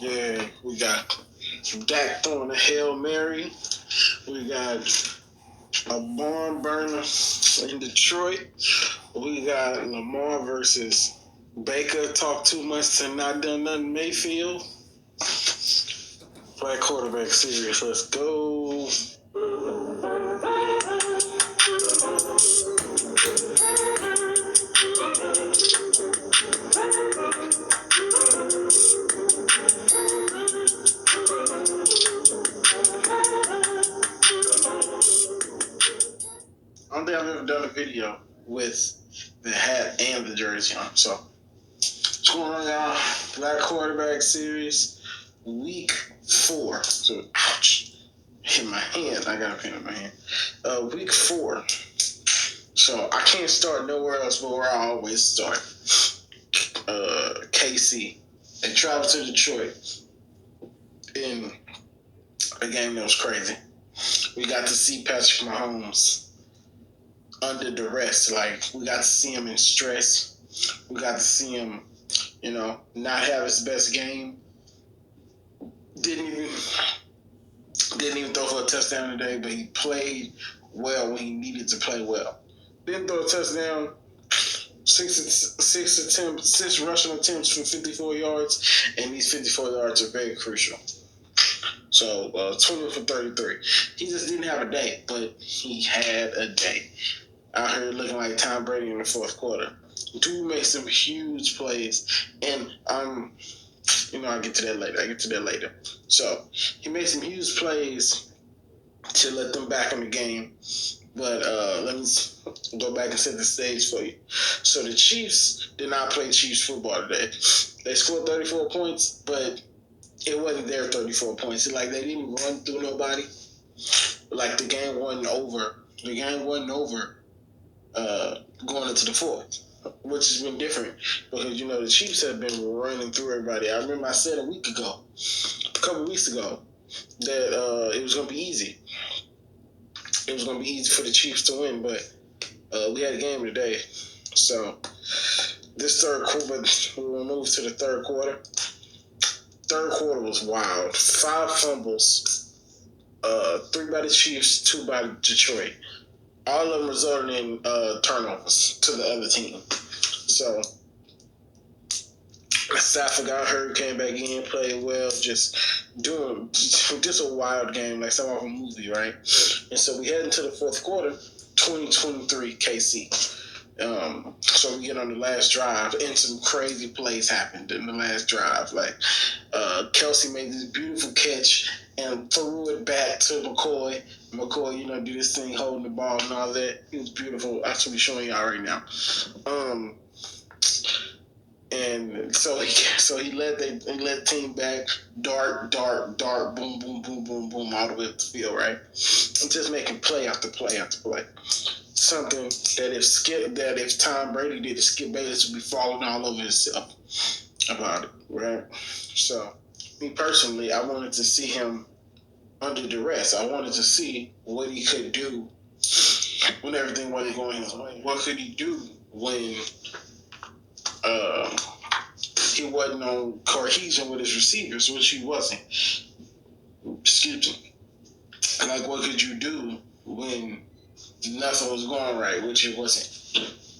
Yeah, we got Dak throwing a Hail Mary. We got a barn burner in Detroit. We got Lamar versus Baker. Talk too much to not done nothing. Mayfield. Black quarterback series. Let's go. I don't think I've ever done a video with the hat and the jersey on. So, what's going on, y'all? Black quarterback series, week 4. So, ouch. Hit my hand. I got a pin in my hand. Week 4. So, I can't start nowhere else but where I always start. KC. They traveled to Detroit in a game that was crazy. We got to see Patrick Mahomes under duress. Like, we got to see him in stress. We got to see him, not have his best game. Didn't even throw for a touchdown today, but he played well when he needed to play well. Didn't throw a touchdown. 6 rushing attempts for 54 yards, and these 54 yards are very crucial. So 20 for 33. He just didn't have a day, but he had a day. Out here looking like Tom Brady in the fourth quarter. Dude made some huge plays, and I'll get to that later. So he made some huge plays to let them back in the game. But let me go back and set the stage for you. So the Chiefs did not play Chiefs football today. They scored 34 points, but it wasn't their 34 points. Like, they didn't run through nobody. Like, the game wasn't over. The game wasn't over going into the fourth, which has been different because, the Chiefs have been running through everybody. I remember I said a couple weeks ago, that it was going to be easy. It was going to be easy for the Chiefs to win, but we had a game today. So this third quarter, we'll move to the third quarter. Third quarter was wild. 5 fumbles, 3 by the Chiefs, 2 by Detroit. All of them resulted in turnovers to the other team. So Stafford got hurt, came back in, played well, just a wild game, like some of a movie, right? And so we head into the fourth quarter, 2023 KC. So we get on the last drive, and some crazy plays happened in the last drive. Like, Kelsey made this beautiful catch and threw it back to McCoy. McCoy, do this thing holding the ball and all that. It was beautiful. I'm actually showing y'all right now. And so he led the team back, dart, boom, boom, boom, boom, boom, all the way up the field, right? And just making play after play after play. Something that if Tom Brady did it, Skip Bayless would be falling all over himself about it, right? So, me personally, I wanted to see him under duress. I wanted to see what he could do when everything wasn't going his way. What could he do when he wasn't on cohesion with his receivers, which he wasn't. Excuse me. Like, what could you do when nothing was going right, which it wasn't?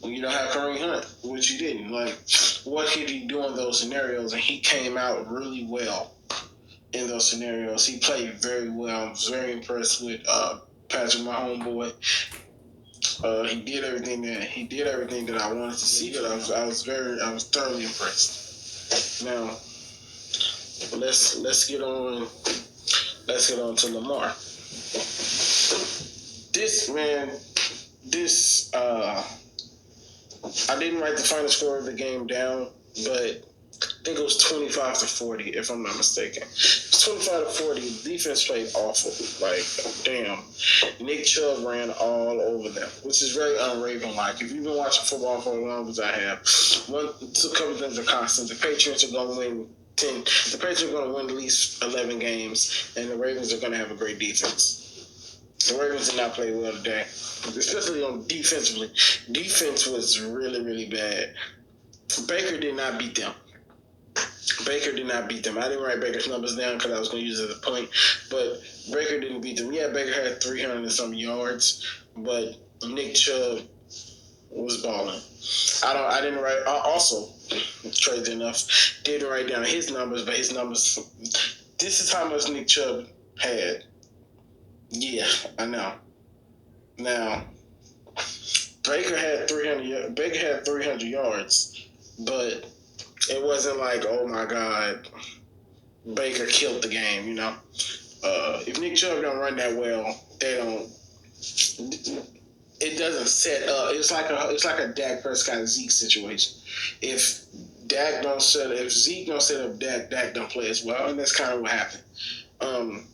When you don't have Kareem Hunt, which you didn't. Like, what could he do in those scenarios? And he came out really well in those scenarios. He played very well. I was very impressed with Patrick, my homeboy. He did everything that I wanted to see. But I was thoroughly impressed. Now, let's get on to Lamar. I didn't write the final score of the game down, but I think it was 25-40, if I'm not mistaken. It's 25-40. The defense played awful. Like, damn. Nick Chubb ran all over them, which is very un-Raven-like. If you've been watching football for as long as I have, a couple things are constant. The Patriots are going to win 10. The Patriots are going to win at least 11 games, and the Ravens are going to have a great defense. The Ravens did not play well today, especially on defensively. Defense was really, really bad. Baker did not beat them. Baker did not beat them. I didn't write Baker's numbers down because I was going to use it as a point, but Baker didn't beat them. Yeah, Baker had 300 and some yards, but Nick Chubb was balling. I didn't write. Also, crazy enough, didn't write down his numbers, but his numbers. This is how much Nick Chubb had. Yeah, I know. Now, Baker had 300. Baker had 300 yards, but it wasn't like, oh my God, Baker killed the game. You know, if Nick Chubb don't run that well, they don't. It doesn't set up. It's like a Dak Prescott Zeke situation. If if Zeke don't set up Dak don't play as well, and that's kind of what happened. Um,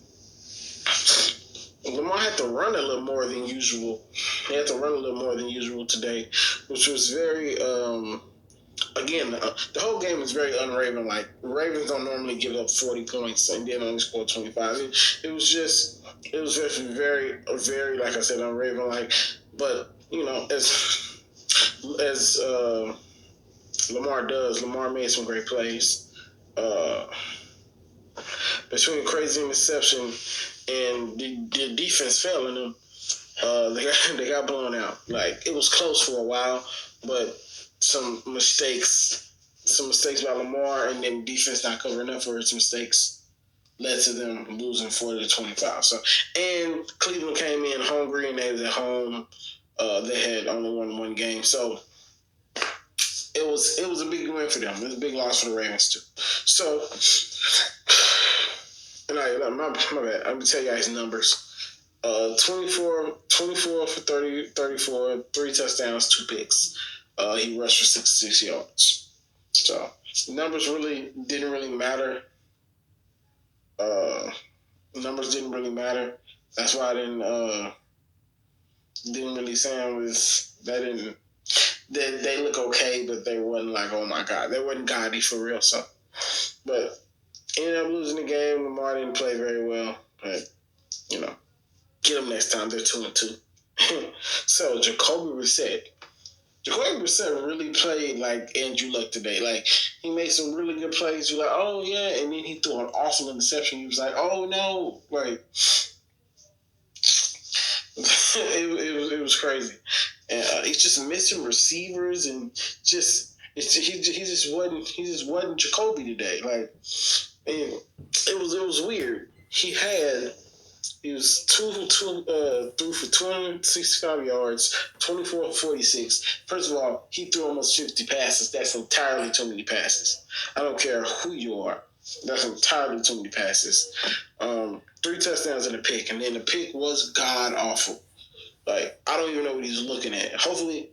Lamar had to run a little more than usual. He had to run a little more than usual today, which was very. Again, the whole game is very unraven. Like, Ravens don't normally give up 40 points and then only score 25. It was just very, very, like I said, unraven. Like, but you know, as Lamar does, Lamar made some great plays. Between crazy interception and the defense failing them, they got blown out. Like, it was close for a while, but some mistakes by Lamar, and then defense not covering up for its mistakes led to them losing 40-25. So, and Cleveland came in hungry, and they was at home. They had only won one game, so it was a big win for them. It was a big loss for the Ravens too. So, and my bad. I'm gonna tell you guys numbers. 24 for 30, 34, 3 touchdowns, 2 picks. He rushed for 66 yards. So, numbers really didn't really matter. Numbers didn't really matter. That's why I didn't really say they look okay, but they wasn't like, oh my God, they wasn't gaudy for real. So, but ended up losing the game. Lamar didn't play very well, but you know, get them next time. They're 2-2. So Jacoby Brissett really played like Andrew Luck today. Like, he made some really good plays. You're like, oh yeah, and then he threw an awful interception. He was like, oh no, like it was crazy. And he's just missing receivers and just he just wasn't Jacoby today. Like, and it was weird. He was threw for 265 yards, 24 for 46. First of all, he threw almost 50 passes. That's entirely too many passes. I don't care who you are. That's entirely too many passes. 3 touchdowns and a pick, and then the pick was god awful. Like, I don't even know what he's looking at. Hopefully,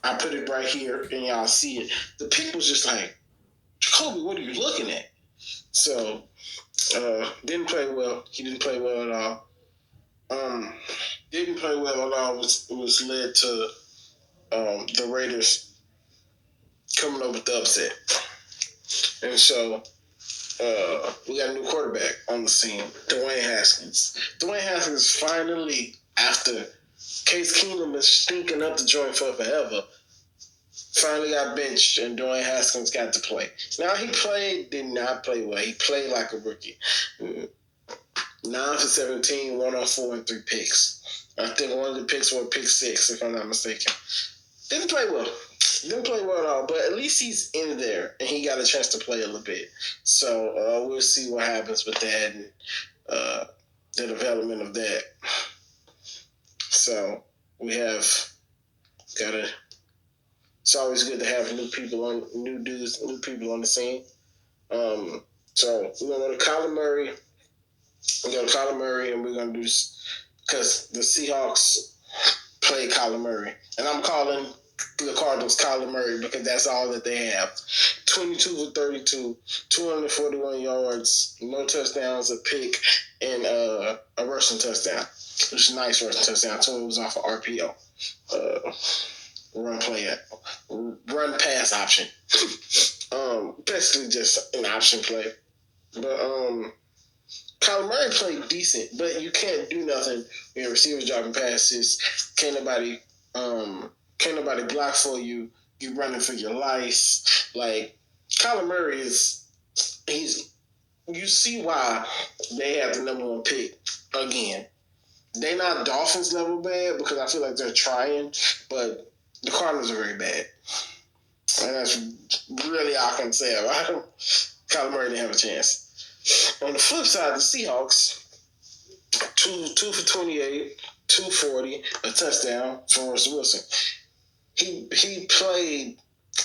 I put it right here and y'all see it. The pick was just like, Jacoby, what are you looking at? So, didn't play well. He didn't play well at all. Didn't play well at all. Was led to the Raiders coming up with the upset. And so we got a new quarterback on the scene, Dwayne Haskins. Dwayne Haskins finally, after Case Keenum is stinking up the joint for forever, finally got benched, and Dwayne Haskins got to play. Now, did not play well. He played like a rookie. 9 for 17, 104, and 3 picks. I think one of the picks were pick 6, if I'm not mistaken. Didn't play well. Didn't play well at all, but at least he's in there, and he got a chance to play a little bit. So we'll see what happens with that and the development of that. So we have got to. It's always good to have new people on the scene. So we're gonna go to Kyler Murray. We're going to Kyler Murray, and we're going to do this because the Seahawks play Kyler Murray. And I'm calling the Cardinals Kyler Murray because that's all that they have. 22 for 32, 241 yards, no touchdowns, a pick, and a rushing touchdown. Which is a nice rushing touchdown. 2 was off of RPO. Run pass option. Basically just an option play. But Kyler Murray played decent, but you can't do nothing when your receivers dropping passes. Can't nobody block for you. You running for your life. Like, Kyler Murray is he's you see why they have the number one pick again. They not Dolphins level bad because I feel like they're trying, but the Cardinals are very bad, and that's really all I can say about them. Kyler Murray didn't have a chance. On the flip side, the Seahawks two for 28, 240, a touchdown for Russell Wilson. He played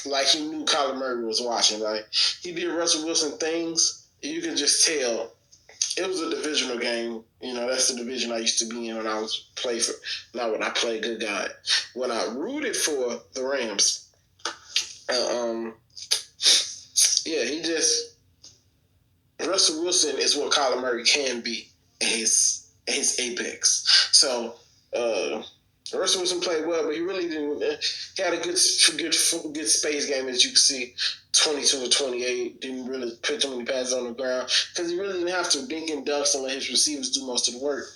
like he knew Kyler Murray was watching. Like he did Russell Wilson things. You can just tell it was a divisional game. You know, that's the division I used to be in when I was play for. Not when I played. Good God, when I rooted for the Rams. Uh, um, yeah, he just Russell Wilson is what Kyler Murray can be at his apex. So Russell Wilson played well, but he really didn't. He had a good space game, as you can see, 22 to 28. Didn't really put too many passes on the ground because he really didn't have to dink and dunk and let his receivers do most of the work.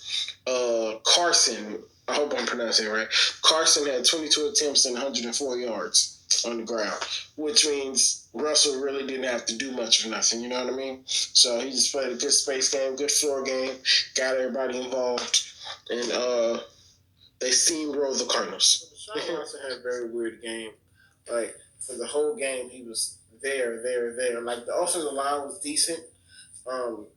Carson, I hope I'm pronouncing it right. Carson had 22 attempts and 104 yards on the ground, which means Russell really didn't have to do much of nothing. You know what I mean? So he just played a good space game, good floor game, got everybody involved, and they steamrolled the Cardinals. Deshaun Watson had a very weird game. Like for the whole game, he was there. Like the offensive line was decent. Um,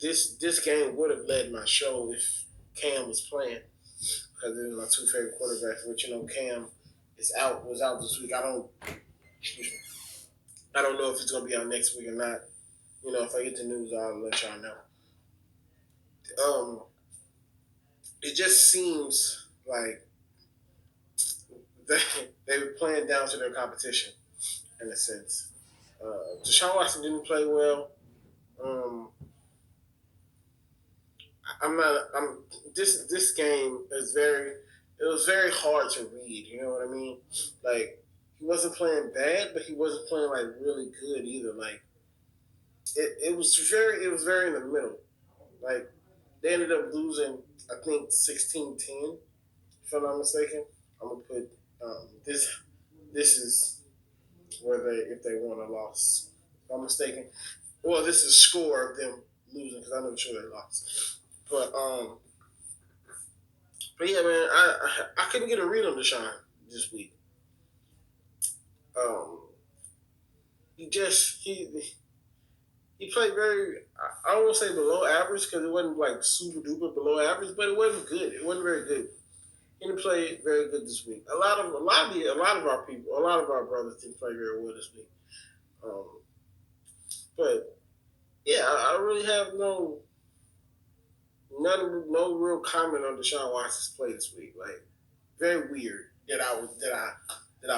this game would have led my show if Cam was playing because it was my two favorite quarterbacks. But you know, Cam was out this week. I don't know if it's gonna be out next week or not. You know, if I get the news, I'll let y'all know. Um, it just seems like they, they were playing down to their competition in a sense. Deshaun Watson didn't play well. Um, I'm not. I'm this game is very. It was very hard to read. You know what I mean? Like he wasn't playing bad, but he wasn't playing like really good either. Like it was very in the middle. Like they ended up losing, I think 16-10, if I'm not mistaken. I'm gonna put this. This is where they if they won or lost. If I'm mistaken. Well, this is a score of them losing because I know sure they lost. But but yeah, man, I couldn't get a read on Deshaun this week. Um, he played very. I don't want to say below average because it wasn't like super duper below average, but it wasn't good. It wasn't very good. He didn't play very good this week. A lot of our people, a lot of our brothers didn't play very well this week. Um, but yeah, I really have no real comment on Deshaun Watson's play this week. Like very weird that I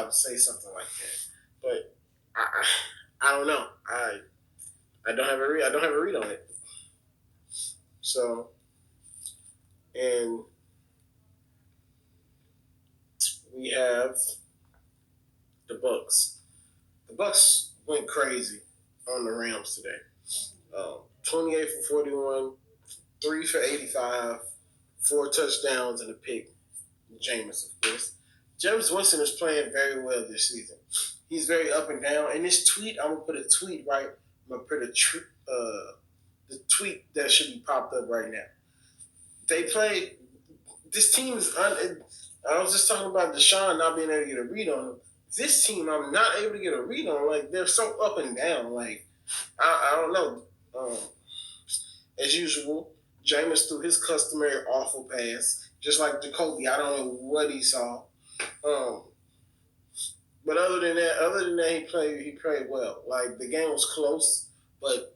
would say something like that. But I don't know. I don't have a read. I don't have a read on it. So and we have the Bucks. The Bucks went crazy on the Rams today. 28 for 41, 3 for 85, 4 touchdowns and a pick. Jameis, of course. James Winston is playing very well this season. He's very up and down. And this tweet, I'm gonna put a tweet right. I'm gonna put the tweet that should be popped up right now. They play. This team is. I was just talking about Deshaun not being able to get a read on him. This team, I'm not able to get a read on. Like they're so up and down. Like I don't know. As usual, Jameis threw his customary awful pass, just like Jacoby. I don't know what he saw. Um, but other than that, he played well. Like the game was close, but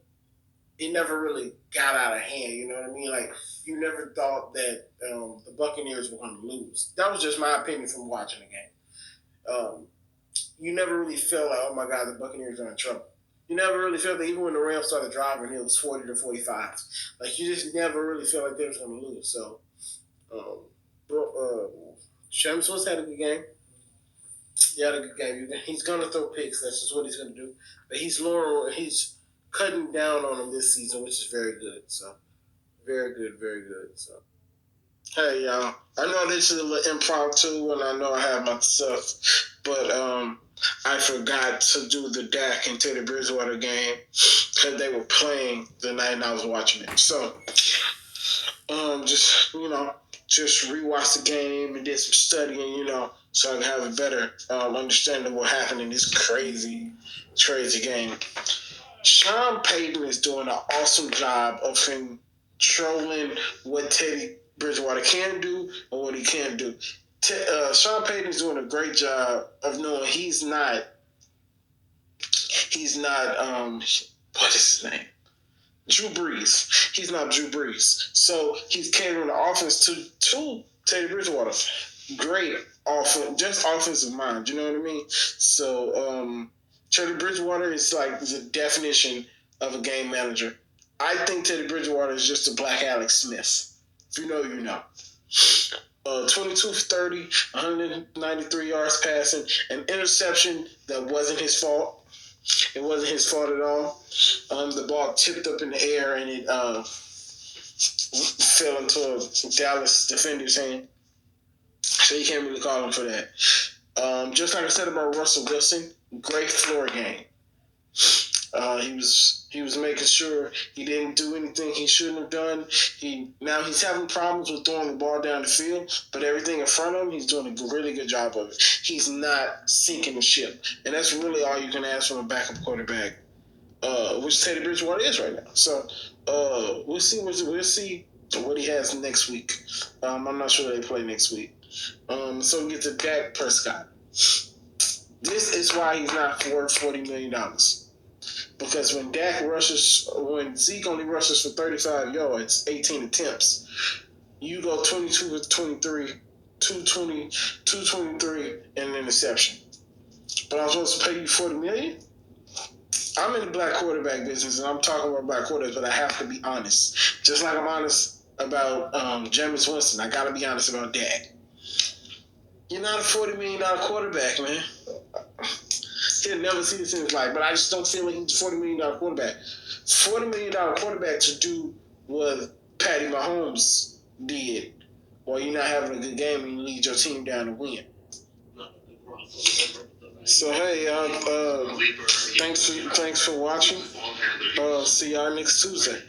it never really got out of hand. You know what I mean? Like you never thought that the Buccaneers were going to lose. That was just my opinion from watching the game. Um, you never really felt like, oh my God, the Buccaneers are in trouble. You never really felt that even when the Rams started driving, it was 40 to 45. Like you just never really felt like they was going to lose. So, um, Shams had a good game. He had a good game. He's going to throw picks. That's just what he's going to do. But he's cutting down on them this season, which is very good. So, very good, very good. So, hey y'all, I know this is a little impromptu, and I know I have my stuff, but I forgot to do the Dak and Teddy Bridgewater game because they were playing the night I was watching it. So, just just rewatch the game and did some studying, so I can have a better understanding of what happened in this crazy game. Sean Payton is doing an awesome job of controlling what Teddy Bridgewater can do or what he can't do. Sean Payton is doing a great job of knowing he's not what is his name? Drew Brees. He's not Drew Brees. So he's catering the offense to Teddy Bridgewater. Great offense, just offensive mind. You know what I mean? So Teddy Bridgewater is like the definition of a game manager. I think Teddy Bridgewater is just a black Alex Smith. If you know, you know. 22 for 30, 193 yards passing, an interception that wasn't his fault. It wasn't his fault at all. The ball tipped up in the air and it fell into a Dallas defender's hand. So you can't really call him for that. Just like I said about Russell Wilson, great floor game. He was making sure he didn't do anything he shouldn't have done. He's having problems with throwing the ball down the field, but everything in front of him, he's doing a really good job of it. He's not sinking the ship, and that's really all you can ask from a backup quarterback, which Teddy Bridgewater is right now. So we'll see what he has next week. I'm not sure they play next week. So we get to Dak Prescott. This is why he's not worth $40 million. Because when Zeke only rushes for 35 yards, 18 attempts, you go 22 for 23, 223, and an interception. But I'm supposed to pay you $40 million? I'm in the black quarterback business, and I'm talking about black quarterbacks, but I have to be honest. Just like I'm honest about Jameis Winston, I got to be honest about Dak. You're not a $40 million quarterback, man. He'll never see this in his life, but I just don't feel like he's a $40 million quarterback. $40 million quarterback to do what Patty Mahomes did while you're not having a good game and you lead your team down to win. So, hey, thanks for watching. See y'all next Tuesday.